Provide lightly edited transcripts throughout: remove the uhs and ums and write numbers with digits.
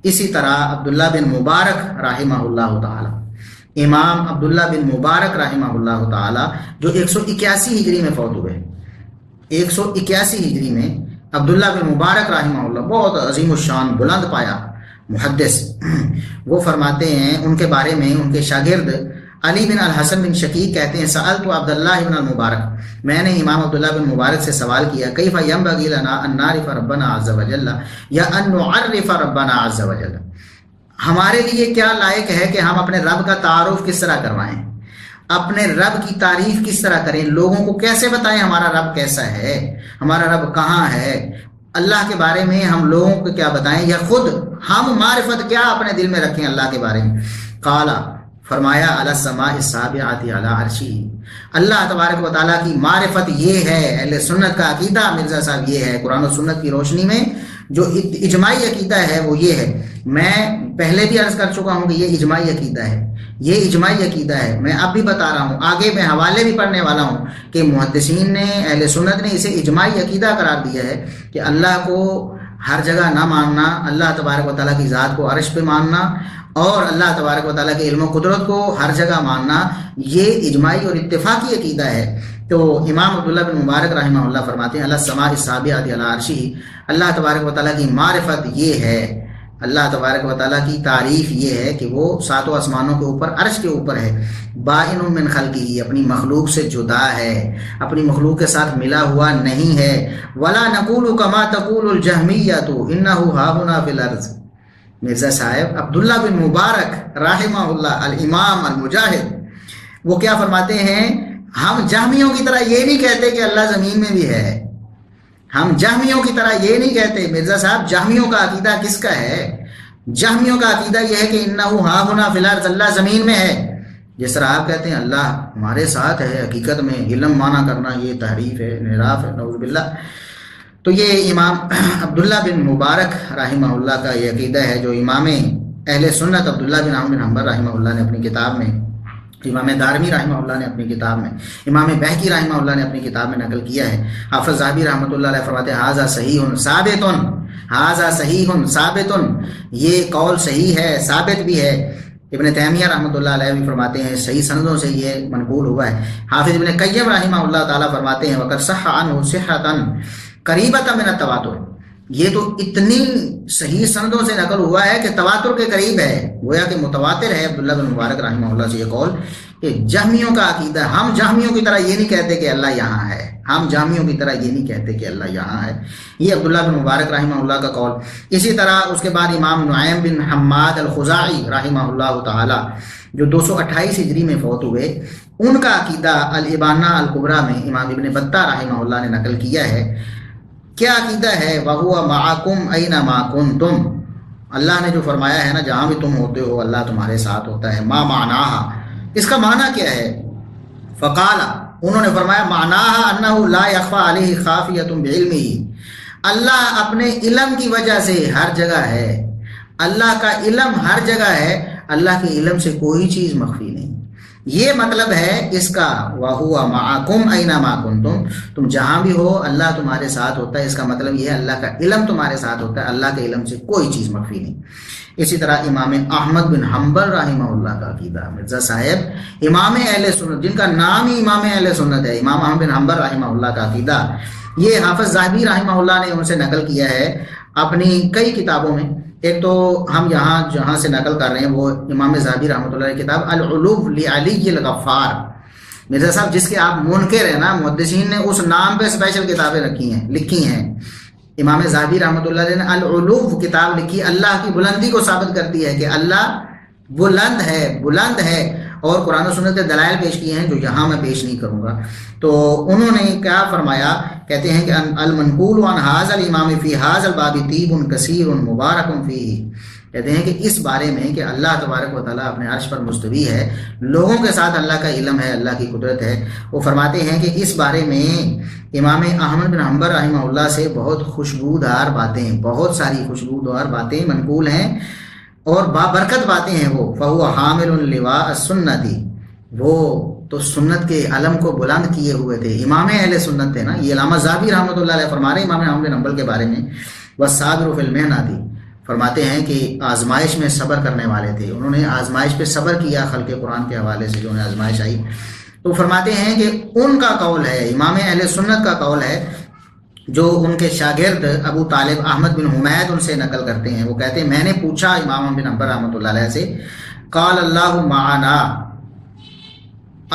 اسی طرح عبداللہ بن مبارک رحمہ اللہ تعالی، امام عبداللہ بن مبارک رحمہ اللہ تعالی جو 181 ہجری میں فوت ہوئے، 181 ہجری میں عبداللہ بن مبارک رحمہ اللہ، بہت عظیم الشان بلند پایا محدث، وہ فرماتے ہیں ان کے بارے میں، ان کے شاگرد علی بن الحسن بن شقیق کہتے ہیں سألت عبداللہ بن المبارک، میں نے امام عبداللہ بن مبارک سے سوال کیا کیف ینبغی لنا ان نعرف ربنا عز وجل یا ان نعرف ربنا عز وجل، ہمارے لیے کیا لائق ہے کہ ہم اپنے رب کا تعارف کس طرح کروائیں، اپنے رب کی تعریف کس طرح کریں، لوگوں کو کیسے بتائیں ہمارا رب کیسا ہے، ہمارا رب کہاں ہے، اللہ کے بارے میں ہم لوگوں کو کیا بتائیں، یا خود ہم معرفت کیا اپنے دل میں رکھیں اللہ کے بارے میں۔ قالا، فرمایا علی السماء السابعۃ علی عرشہ، اللہ تبارک و تعالیٰ کی معرفت یہ ہے، اہل سنت کا عقیدہ مرزا صاحب یہ ہے، قرآن و سنت کی روشنی میں جو اجماعی عقیدہ ہے وہ یہ ہے، میں پہلے بھی عرض کر چکا ہوں کہ یہ اجماعی عقیدہ ہے، یہ اجماعی عقیدہ ہے، میں اب بھی بتا رہا ہوں، آگے میں حوالے بھی پڑھنے والا ہوں کہ محدثین نے، اہل سنت نے اسے اجماعی عقیدہ قرار دیا ہے کہ اللہ کو ہر جگہ نہ ماننا، اللہ تبارک و تعالیٰ کی ذات کو عرش پہ ماننا اور اللہ تبارک و تعالیٰ کے علم و قدرت کو ہر جگہ ماننا، یہ اجماعی اور اتفاقی عقیدہ ہے۔ تو امام عبداللہ بن مبارک رحمہ اللہ فرماتے ہیں اللہ السماء السابعۃ علی عرشہ، اللہ تبارک و تعالیٰ کی معرفت یہ ہے، اللہ تبارک و تعالیٰ کی تعریف یہ ہے کہ وہ ساتوں آسمانوں کے اوپر، عرش کے اوپر ہے، بائن من خلقہ، اپنی مخلوق سے جدا ہے، اپنی مخلوق کے ساتھ ملا ہوا نہیں ہے۔ ولا نقول کما تقول الجہمیہ انہ ہاہنا فی الارض، مرزا صاحب عبداللہ بن مبارک رحمہ اللہ الامام المجاہد وہ کیا فرماتے ہیں، ہم جہمیوں کی طرح یہ نہیں کہتے کہ اللہ زمین میں بھی ہے، ہم جہمیوں کی طرح یہ نہیں کہتے۔ مرزا صاحب جہمیوں کا عقیدہ کس کا ہے؟ جہمیوں کا عقیدہ یہ ہے کہ انہ ہاہنا فی الارض، اللہ زمین میں ہے، جس طرح آپ کہتے ہیں اللہ ہمارے ساتھ ہے، حقیقت میں علم مانا کرنا یہ تحریف ہے، انحراف ہے، نعوذ باللہ۔ تو یہ امام عبداللہ بن مبارک رحمہ اللہ کا یہ عقیدہ ہے جو امام اہل سنت عبداللہ بن احمد بن حنبل رحمہ اللہ نے اپنی کتاب میں، امام دارمی رحمہ اللہ نے اپنی کتاب میں، امام بہقی رحمہ اللہ نے اپنی کتاب میں نقل کیا ہے۔ حافظ ذہبی رحمۃ اللہ علیہ فرماتے ہیں ھذا صحیح ثابت، ھذا صحیح ثابت، یہ قول صحیح ہے، ثابت بھی ہے۔ ابن تیمیہ رحمۃ اللہ علیہ بھی فرماتے ہیں صحیح سندوں سے یہ منقول ہوا ہے۔ حافظ ابن قیم رحمہ اللہ تعالیٰ فرماتے ہیں وقد صح عنہ صحۃ قریبۃ من التواتر، یہ تو اتنی صحیح سندوں سے نقل ہوا ہے کہ تواتر کے قریب ہے، گویا کہ متواتر ہے۔ عبداللہ بن مبارک رحمہ اللہ سے یہ قول کہ جہمیوں کا عقیدہ، ہم جہمیوں کی طرح یہ نہیں کہتے کہ اللہ یہاں ہے، ہم جہمیوں کی طرح یہ نہیں کہتے کہ اللہ یہاں ہے، یہ عبداللہ بن مبارک رحمہ اللہ کا قول۔ اسی طرح اس کے بعد امام نعیم بن حماد الخزاعی رحمہ اللہ تعالی جو 228 ہجری میں فوت ہوئے، ان کا عقیدہ الابانہ الکبریٰ میں امام ابن بطہ رحمہ اللہ نے نقل کیا ہے۔ کیا عقیدہ ہے؟ وَهُوَ مَعَكُمْ أَيْنَمَا كُنْتُمْ، اللہ نے جو فرمایا ہے نا جہاں بھی تم ہوتے ہو اللہ تمہارے ساتھ ہوتا ہے۔ ما معناها، اس کا معنی کیا ہے؟ فقال، انہوں نے فرمایا معناها أنه لا يخفى عليه خافية بعلمه، اللہ اپنے علم کی وجہ سے ہر جگہ ہے، اللہ کا علم ہر جگہ ہے، اللہ کے علم سے کوئی چیز مخفی نہیں، یہ مطلب ہے اس کا۔ وَهُوَ مَعَكُمْ أَيْنَمَا كُنْتُمْ، تم جہاں بھی ہو اللہ تمہارے ساتھ ہوتا ہے، اس کا مطلب یہ ہے اللہ کا علم تمہارے ساتھ ہوتا ہے، اللہ کے علم سے کوئی چیز مخفی نہیں۔ اسی طرح امام احمد بن حنبل رحمہ اللہ کا عقیدہ، مرزا صاحب امام اہل سنت جن کا نام ہی امام اہل سنت ہے، امام احمد بن حنبل رحمہ اللہ کا عقیدہ، یہ حافظ ذہبی رحمہ اللہ نے ان سے نقل کیا ہے اپنی کئی کتابوں میں۔ ایک تو ہم یہاں جہاں سے نقل کر رہے ہیں وہ امام ذہبی رحمۃ اللہ کی کتاب العلو لعلی الغفار، مرزا صاحب جس کے آپ منکر ہیں نا، محدثین نے اس نام پہ اسپیشل کتابیں لکھی ہیں۔ امام ذہبی رحمۃ اللہ علیہ نے العلو کتاب لکھی، اللہ کی بلندی کو ثابت کرتی ہے کہ اللہ بلند ہے، اور قرآن و سنت کے دلائل پیش کیے ہیں جو یہاں میں پیش نہیں کروں گا۔ تو انہوں نے کیا فرمایا، کہتے ہیں کہ المنقول عن هذا الامام فی هذا الباب طیب کثیر مبارک فیہ، کہتے ہیں کہ اس بارے میں کہ اللہ تبارک و تعالیٰ اپنے عرش پر مستوی ہے، لوگوں کے ساتھ اللہ کا علم ہے، اللہ کی قدرت ہے، وہ فرماتے ہیں کہ اس بارے میں امام احمد بن حنبل رحمہ اللہ سے بہت خوشبودار باتیں، بہت ساری خوشبودار باتیں منقول ہیں اور بابرکت باتیں ہیں وہ۔ فہو حامل لواء السنت، وہ تو سنت کے علم کو بلند کیے ہوئے تھے، امام اہل سنت تھے نا، یہ علامہ ذہبی رحمۃ اللہ علیہ فرما رہے ہیں امام احمد بن حنبل کے بارے میں۔ والصابر فی المحنۃ، فرماتے ہیں کہ آزمائش میں صبر کرنے والے تھے، انہوں نے آزمائش پہ صبر کیا خلق قرآن کے حوالے سے جو انہیں آزمائش آئی. تو فرماتے ہیں کہ ان کا قول ہے، امام اہل سنت کا قول ہے، جو ان کے شاگرد ابو طالب احمد بن حمید ان سے نقل کرتے ہیں. وہ کہتے ہیں میں نے پوچھا امام بن حنبل رحمۃ اللہ علیہ سے، قال اللہ معنا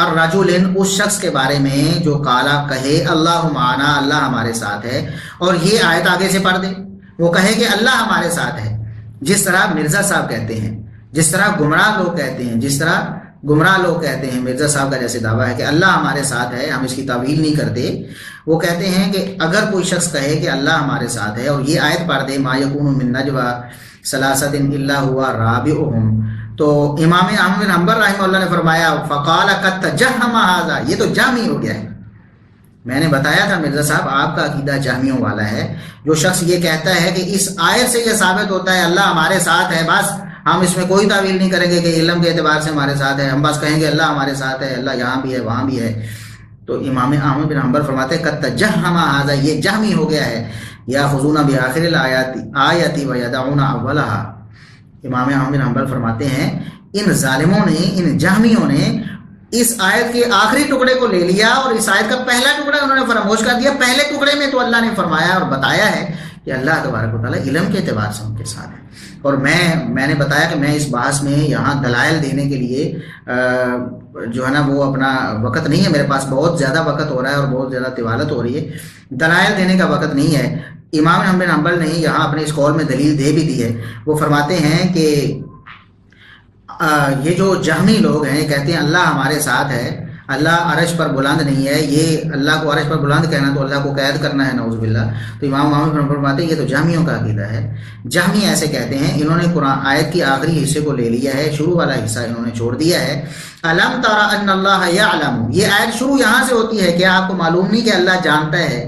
الرجل، اس شخص کے بارے میں جو کالا کہے اللہ معنا، اللہ ہمارے ساتھ ہے، اور یہ آیت آگے سے پڑھ دے، وہ کہے کہ اللہ ہمارے ساتھ ہے، جس طرح مرزا صاحب کہتے ہیں، جس طرح گمراہ لوگ کہتے ہیں، جس طرح گمراہ لوگ کہتے ہیں، مرزا صاحب کا جیسے دعویٰ ہے کہ اللہ ہمارے ساتھ ہے، ہم اس کی تعویل نہیں کرتے. وہ کہتے ہیں کہ اگر کوئی شخص کہے کہ اللہ ہمارے ساتھ ہے اور یہ آیت پڑھ دے ما یکون من نجوى ثلاثۃ الا هو رابعهم، تو امام احمد بن حنبل رحمہ اللہ نے فرمایا فقال قد تجهم هذا، یہ تو جہمی ہو گیا ہے. میں نے بتایا تھا مرزا صاحب آپ کا عقیدہ جہمیوں والا ہے. جو شخص یہ کہتا ہے کہ اس آیت سے یہ ثابت ہوتا ہے اللہ ہمارے ساتھ ہے، بس ہم اس میں کوئی تعویل نہیں کریں گے کہ علم کے اعتبار سے ہمارے ساتھ ہے، ہم بس کہیں گے اللہ ہمارے ساتھ ہے، اللہ یہاں بھی ہے وہاں بھی ہے. تو امام احمد بن حنبل فرماتے ہیں قد تجهم هذا، یہ جہمی ہو گیا ہے. یاخذون بآخر الآیات ویدعون اولها. امام احمد بن حنبل فرماتے ہیں ان ظالموں نے، ان جہمیوں نے اس آیت کے آخری ٹکڑے کو لے لیا اور اس آیت کا پہلا ٹکڑا انہوں نے فراموش کر دیا. پہلے ٹکڑے میں تو اللہ نے فرمایا اور بتایا ہے کہ اللہ تبارک و تعالیٰ علم کے اعتبار سے ان کے ساتھ ہے. اور میں نے بتایا کہ میں اس بحث میں یہاں دلائل دینے کے لیے جو ہے نا وہ اپنا وقت نہیں ہے میرے پاس، بہت زیادہ وقت ہو رہا ہے اور بہت زیادہ طوالت ہو رہی ہے، دلائل دینے کا وقت نہیں ہے. امام احمد بن حنبل نے یہاں اپنے اس قول میں دلیل دے بھی دی ہے. وہ فرماتے ہیں کہ یہ جو جہمی لوگ ہیں کہتے ہیں اللہ ہمارے ساتھ ہے، اللہ عرش پر بلند نہیں ہے، یہ اللہ کو عرش پر بلند کہنا تو اللہ کو قید کرنا ہے نعوذ باللہ. تو امام احمد بن حنبل فرماتے ہیں یہ تو جہمیوں کا عقیدہ ہے. جہمی ایسے کہتے ہیں، انہوں نے قرآن آیت کی آخری حصے کو لے لیا ہے، شروع والا حصہ انہوں نے چھوڑ دیا ہے. الم تر ان اللہ یعلم، یہ آیت شروع یہاں سے ہوتی ہے کہ آپ کو معلوم نہیں کہ اللہ جانتا ہے،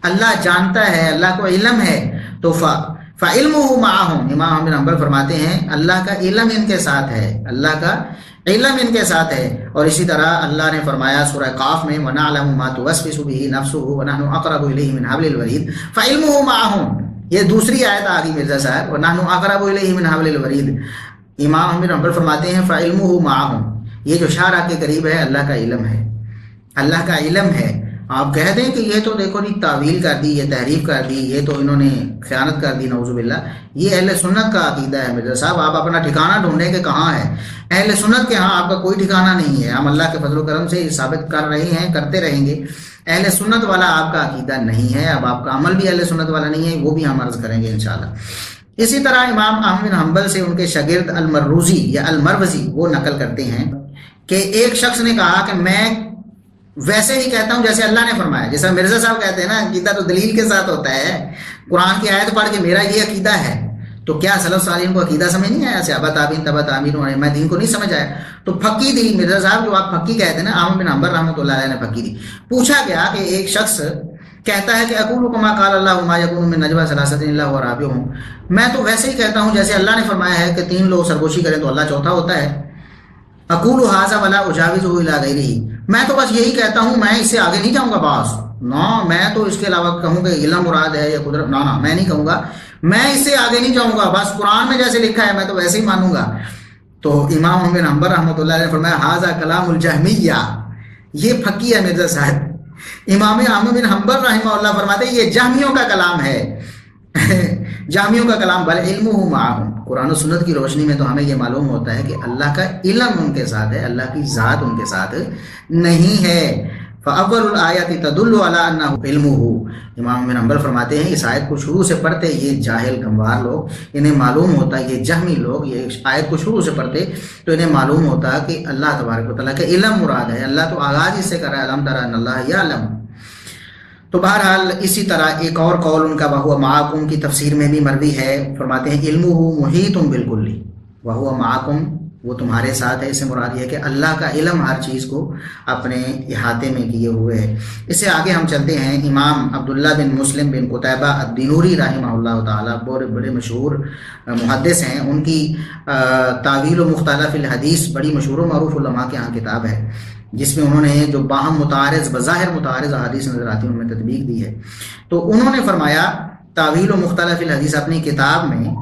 اللہ جانتا ہے، اللہ کو علم ہے. تو فعلمہ معہم، امام احمد بن حنبل فرماتے ہیں اللہ کا علم ان کے ساتھ ہے، اللہ کا علم ان کے ساتھ ہے. اور اسی طرح اللہ نے فرمایا سورہ قاف میں وَنَعْلَمُ مَا تُوَسْوِسُ بِهِ نَفْسُهُ وَنَحْنُ أَقْرَبُ إِلَيْهِ مِنْ حَبْلِ الْوَرِيدِ فَعِلْمُهُ مَعَهُمْ. یہ دوسری آیت آ گئی مرزا صاحب وَنَحْنُ أَقْرَبُ إِلَيْهِ مِنْ حَبْلِ الْوَرِيدِ. امام احمد بن حنبل فرماتے ہیں فَعِلْمُهُ مَعَهُمْ، یہ جو شارع کے قریب ہے اللہ کا علم ہے، اللہ کا علم ہے. آپ کہہ دیں کہ یہ تو دیکھو نہیں تعویل کر دی، یہ تحریف کر دی، یہ تو انہوں نے خیانت کر دی نعوذ باللہ. یہ اہل سنت کا عقیدہ ہے مرزا صاحب، آپ اپنا ٹھکانہ ڈھونڈیں کہ کہاں ہے. اہل سنت کے ہاں آپ کا کوئی ٹھکانہ نہیں ہے. ہم اللہ کے فضل و کرم سے ثابت کر رہے ہیں، کرتے رہیں گے. اہل سنت والا آپ کا عقیدہ نہیں ہے. اب آپ کا عمل بھی اہل سنت والا نہیں ہے، وہ بھی ہم عرض کریں گے انشاءاللہ. اسی طرح امام احمد بن حنبل سے ان کے شاگرد المروزی یا المروزی وہ نقل کرتے ہیں کہ ایک شخص نے کہا کہ میں ویسے ہی کہتا ہوں جیسے اللہ نے فرمایا. جیسا مرزا صاحب کہتے ہیں نا عقیدہ تو دلیل کے ساتھ ہوتا ہے، قرآن کی آیت پڑھ کے میرا یہ عقیدہ ہے. تو کیا سلف صالحین کو عقیدہ سمجھ نہیں آیا؟ صحابہ تابعین تبع تابعین اور ائمہ دین کو نہیں سمجھ آیا؟ تو پھکی دی مرزا صاحب، جو آپ پھکی کہتے ہیں نا، احمد بن حنبل رحمۃ اللہ علیہ نے پھکی دی. پوچھا گیا کہ ایک شخص کہتا ہے کہ اقول کما قال اللہ ما یکون من نجوى ثلاثۃ الا هو رابعهم، میں تو ویسے ہی کہتا ہوں جیسے اللہ نے فرمایا ہے کہ 3 لوگ سرگوشی کریں تو اللہ چوتھا ہوتا ہے. اقول هذا ولا اجاوزه الى غیره، میں تو بس یہی کہتا ہوں، میں اس سے آگے نہیں جاؤں گا. باس نہ میں تو اس کے علاوہ کہوں کہ علم مراد ہے یا قدرت، نہ میں نہیں کہوں گا، میں اس سے آگے نہیں جاؤں گا، بس قرآن میں جیسے لکھا ہے میں تو ویسے ہی مانوں گا. تو امام احمد بن حنبل رحمۃ اللہ علیہ نے فرمایا ھذا کلام الجہمیہ، یہ پھکی ہے مرزا صاحب. امام احمد بن حنبل رحمہ اللہ فرماتے ہیں یہ جہمیوں کا کلام ہے. جہمیوں کا کلام بل علمہ معہم. قرآن و سنت کی روشنی میں تو ہمیں یہ معلوم ہوتا ہے کہ اللہ کا علم ان کے ساتھ ہے، اللہ کی ذات ان کے ساتھ نہیں ہے. فاول الآیات تدل علی انہ علمہ. امام بن حنبل فرماتے ہیں اس آیت کو شروع سے پڑھتے یہ جاہل گنوار لوگ، انہیں معلوم ہوتا ہے، یہ جہمی لوگ یہ آیت کو شروع سے پڑھتے تو انہیں معلوم ہوتا کہ اللہ تبارک و تعالیٰ کا علم مراد ہے. اللہ تو آغاز اس سے کر رہا ہے الم تر ان اللہ یعلم. تو بہرحال اسی طرح ایک اور قول ان کا وہو معکم کی تفسیر میں بھی مروی ہے. فرماتے ہیں علمہ محیط بالکل، وہو معکم، وہ تمہارے ساتھ ہے. اس سے مراد یہ ہے کہ اللہ کا علم ہر چیز کو اپنے احاطے میں کیے ہوئے ہے. اس سے آگے ہم چلتے ہیں. امام عبداللہ بن مسلم بن قتیبہ الدینوری رحمہ اللہ تعالیٰ بڑے مشہور محدث ہیں. ان کی تاویل و مختلف الحدیث بڑی مشہور و معروف علماء کے ہاں کتاب ہے، جس میں انہوں نے جو باہم متعارض بظاہر متعارض احادیث نظر آتی ہیں ان میں تطبیق دی ہے. تو انہوں نے فرمایا تاویل و مختلف الحدیث اپنی کتاب میں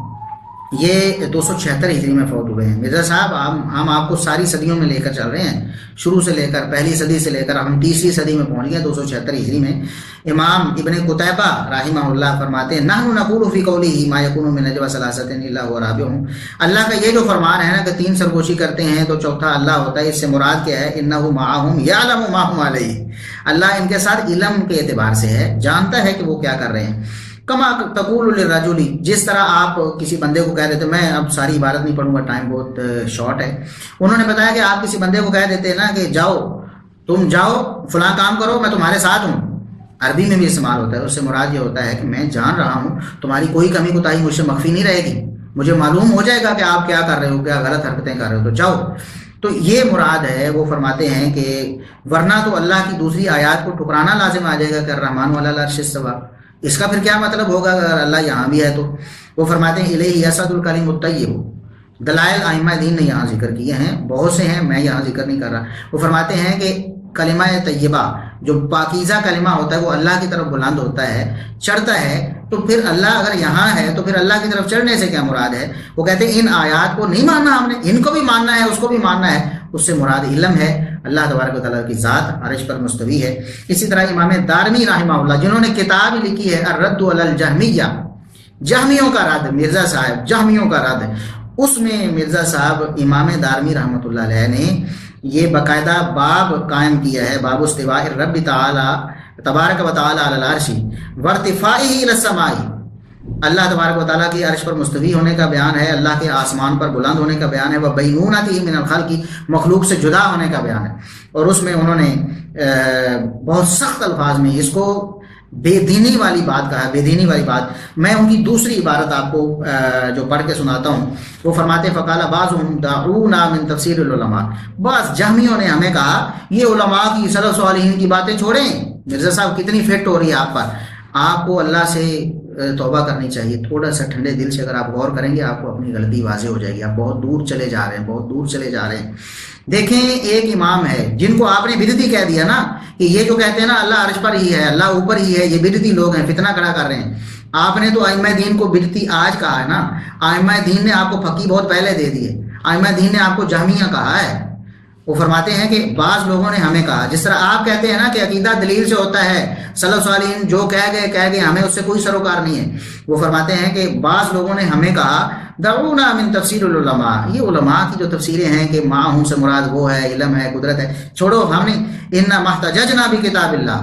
یہ 276 ہجری میں فوت ہوئے ہیں۔ مرزا صاحب ہم آپ کو ساری صدیوں میں لے کر چل رہے ہیں، شروع سے لے کر پہلی صدی سے لے کر ہم تیسری صدی میں پہنچ گئے 276 ہجری میں۔ امام ابن قتیبہ رحمہ اللہ فرماتے ہیں نحن نقول فی قوله ما یکون من نجوى ثلاثة الا هو رابعهم، اللہ کا یہ جو فرمان ہے نا کہ تین سرگوشی کرتے ہیں تو چوتھا اللہ ہوتا ہے، اس سے مراد کیا ہے؟ انه معهم یعلم ما هم علیہ، اللہ ان کے ساتھ علم کے اعتبار سے ہے، جانتا ہے کہ وہ کیا کر رہے ہیں۔ کما تقول للرجل، جس طرح آپ کسی بندے کو کہہ دیتے، میں اب ساری عبارت نہیں پڑھوں گا، ٹائم بہت شارٹ ہے۔ انہوں نے بتایا کہ آپ کسی بندے کو کہہ دیتے ہیں نا کہ جاؤ تم جاؤ فلاں کام کرو، میں تمہارے ساتھ ہوں، عربی میں بھی استعمال ہوتا ہے، اس سے مراد یہ ہوتا ہے کہ میں جان رہا ہوں تمہاری کوئی کمی کوتاہی مجھ سے مخفی نہیں رہے گی، مجھے معلوم ہو جائے گا کہ آپ کیا کر رہے ہو، کیا غلط حرکتیں کر رہے ہو، تو جاؤ۔ تو یہ مراد ہے۔ وہ فرماتے ہیں کہ ورنہ تو اللہ کی دوسری آیات کو ٹھکرانا لازم آ جائے گا کہ الرحمن علی العرش استوی، اس کا پھر کیا مطلب ہوگا اگر اللہ یہاں بھی ہے تو؟ وہ فرماتے ہیں الیہ یصعد الکلم الطیب، دلائل ائمہ دین نے یہاں ذکر کیے ہیں، بہت سے ہیں، میں یہاں ذکر نہیں کر رہا۔ وہ فرماتے ہیں کہ کلمہ طیبہ جو پاکیزہ کلمہ ہوتا ہے وہ اللہ کی طرف بلند ہوتا ہے، چڑھتا ہے، تو پھر اللہ اگر یہاں ہے تو پھر اللہ کی طرف چڑھنے سے کیا مراد ہے؟ وہ کہتے ہیں ان آیات کو نہیں ماننا ہم نے، ان کو بھی ماننا ہے، اس کو بھی ماننا ہے، اس سے مراد علم ہے، اللہ تبارک و تعالیٰ کی ذات عرش پر مستوی ہے۔ اسی طرح امام دارمی رحمہ اللہ جنہوں نے کتاب لکھی ہے الرد علی الجہمیہ، جہمیوں کا رد، مرزا صاحب جہمیوں کا رد، اس میں مرزا صاحب امام دارمی رحمۃ اللہ علیہ نے یہ باقاعدہ باب قائم کیا ہے، باب استواء الرب تعالی تبارک و تعالی علی العرش وارتفاعہ الی السماء، اللہ تبارک و تعالیٰ کی عرش پر مستوی ہونے کا بیان ہے، اللہ کے آسمان پر بلند ہونے کا بیان ہے، وہ بینونتہ من الخلق، مخلوق سے جدا ہونے کا بیان ہے۔ اور اس میں انہوں نے بہت سخت الفاظ میں اس کو بے دینی والی بات کہا، بے دینی والی بات۔ میں ان کی دوسری عبارت آپ کو جو پڑھ کے سناتا ہوں، وہ فرماتے فقال بعضهم دعونا من تفسیر العلماء، بعض جہمیوں نے ہمیں کہا یہ علماء کی سلف صالحین کی باتیں چھوڑیں۔ مرزا صاحب کتنی فٹ ہو رہی ہے آپ پر، آپ کو اللہ سے توبہ کرنی چاہیے، تھوڑا سا ٹھنڈے دل سے اگر آپ غور کریں گے آپ کو اپنی غلطی واضح ہو جائے گی، آپ بہت دور چلے جا رہے ہیں، بہت دور چلے جا رہے ہیں۔ دیکھیں ایک امام ہے جن کو آپ نے بدعتی کہہ دیا نا، کہ یہ جو کہتے ہیں نا اللہ عرش پر ہی ہے، اللہ اوپر ہی ہے، یہ بدعتی لوگ ہیں، فتنہ کھڑا کر رہے ہیں۔ آپ نے تو ائمہ دین کو بدعتی آج کہا ہے نا، ائمہ دین نے آپ کو پھکی بہت پہلے دے دی ہے، ائمہ دین نے آپ کو جہمیہ کہا ہے۔ وہ فرماتے ہیں کہ بعض لوگوں نے ہمیں کہا، جس طرح آپ کہتے ہیں نا کہ عقیدہ دلیل سے ہوتا ہے، سلف صالحین جو کہہ گئے ہمیں اس سے کوئی سروکار نہیں ہے۔ وہ فرماتے ہیں کہ بعض لوگوں نے ہمیں کہا دعونا من تفسیر العلماء، یہ علماء کی جو تفسیریں ہیں کہ ماں ہوں سے مراد وہ ہے، علم ہے، قدرت ہے، چھوڑو، ہم نے انا محتججنا بکتاب اللہ،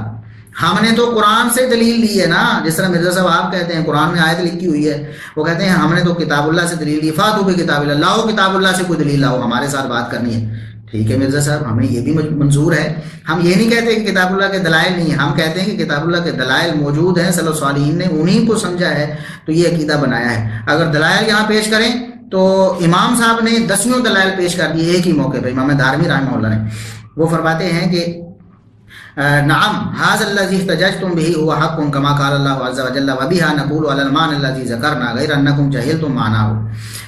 ہم نے تو قرآن سے دلیل لی ہے نا، جس طرح مرزا صاحب آپ کہتے ہیں قرآن میں آیت لکھی ہوئی ہے، وہ کہتے ہیں ہم نے تو کتاب اللہ سے دلیل لی، فاتوا بکتاب اللہ، لاؤ کتاب اللہ سے کوئی دلیل لاؤ، ہمارے ساتھ بات کرنی ہے۔ ٹھیک ہے مرزا صاحب، ہمیں یہ بھی منظور ہے، ہم یہ نہیں کہتے کہ کتاب اللہ کے دلائل نہیں ہیں، ہم کہتے ہیں کہ کتاب اللہ کے دلائل موجود ہیں، سلف صالحین نے انہیں کو سمجھا ہے تو یہ عقیدہ بنایا ہے۔ اگر دلائل یہاں پیش کریں تو امام صاحب نے 10 دلائل پیش کر دیے ایک ہی موقع پہ، امام دارمی رحمہ اللہ نے۔ وہ فرماتے ہیں کہ نعم هذا الذي احتججتم به هو حق كما قال الله عز وجل وبها نقول على المعنى الذي ذكرنا غير انكم جهلتم معناه۔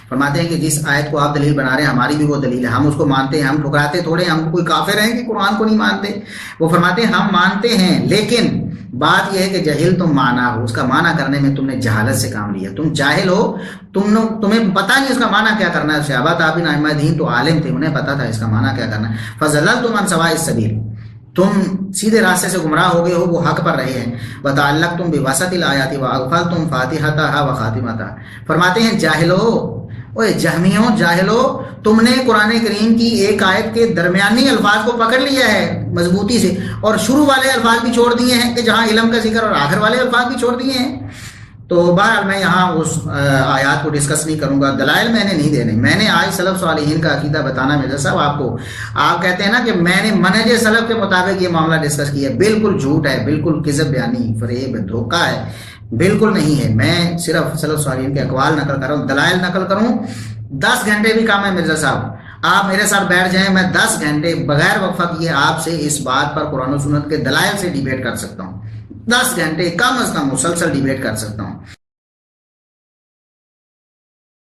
فرماتے ہیں کہ جس آیت کو آپ دلیل بنا رہے ہیں ہماری بھی وہ دلیل ہے، ہم اس کو مانتے ہیں، ہم ٹھکراتے تھوڑے، ہم کوئی کافر ہیں کہ قرآن کو نہیں مانتے۔ وہ فرماتے ہیں ہم مانتے ہیں، لیکن بات یہ ہے کہ جہل تم مانا ہو، اس کا معنی کرنے میں تم نے جہالت سے کام لیا، تم جاہل ہو، تمہیں پتہ نہیں اس کا معنی کیا کرنا ہے۔ صحابہ تابعین ائمہ دین تو عالم تھے، انہیں پتہ تھا اس کا معنی کیا کرنا ہے۔ فضللتم عن سواء السبیل، تم سیدھے راستے سے گمراہ ہو گئے ہو، وہ حق پر رہے ہیں۔ وتعلقتم بوسط الآیات واغفلتم فاتحتها وخاتمتها، فرماتے ہیں جاہلو، اوے جہمیوں جاہلو، تم نے قرآن کریم کی ایک آیت کے درمیانی الفاظ کو پکڑ لیا ہے مضبوطی سے، اور شروع والے الفاظ بھی چھوڑ دیے ہیں کہ جہاں علم کا ذکر، اور آخر والے الفاظ بھی چھوڑ دیے ہیں۔ تو بہرحال میں یہاں اس آیات کو ڈسکس نہیں کروں گا، دلائل میں نے نہیں دینے، میں نے آج سلف صالحین کا عقیدہ بتانا مرزا صاحب آپ کو۔ آپ کہتے ہیں نا کہ میں نے منہج سلف کے مطابق یہ معاملہ ڈسکس کیا، بالکل جھوٹ ہے، بالکل کذب بیانی، فریب، دھوکہ ہے، بالکل نہیں ہے۔ میں صرف سلف صالحین کے اقوال نقل کر رہا ہوں، دلائل نقل کروں، 10 گھنٹے بھی کام ہے مرزا صاحب، آپ میرے ساتھ بیٹھ جائیں، میں 10 گھنٹے بغیر وقفہ کیے آپ سے اس بات پر قرآن و سنت کے دلائل سے ڈیبیٹ کر سکتا ہوں، 10 گھنٹے کم از کم مسلسل ڈیبیٹ کر سکتا ہوں۔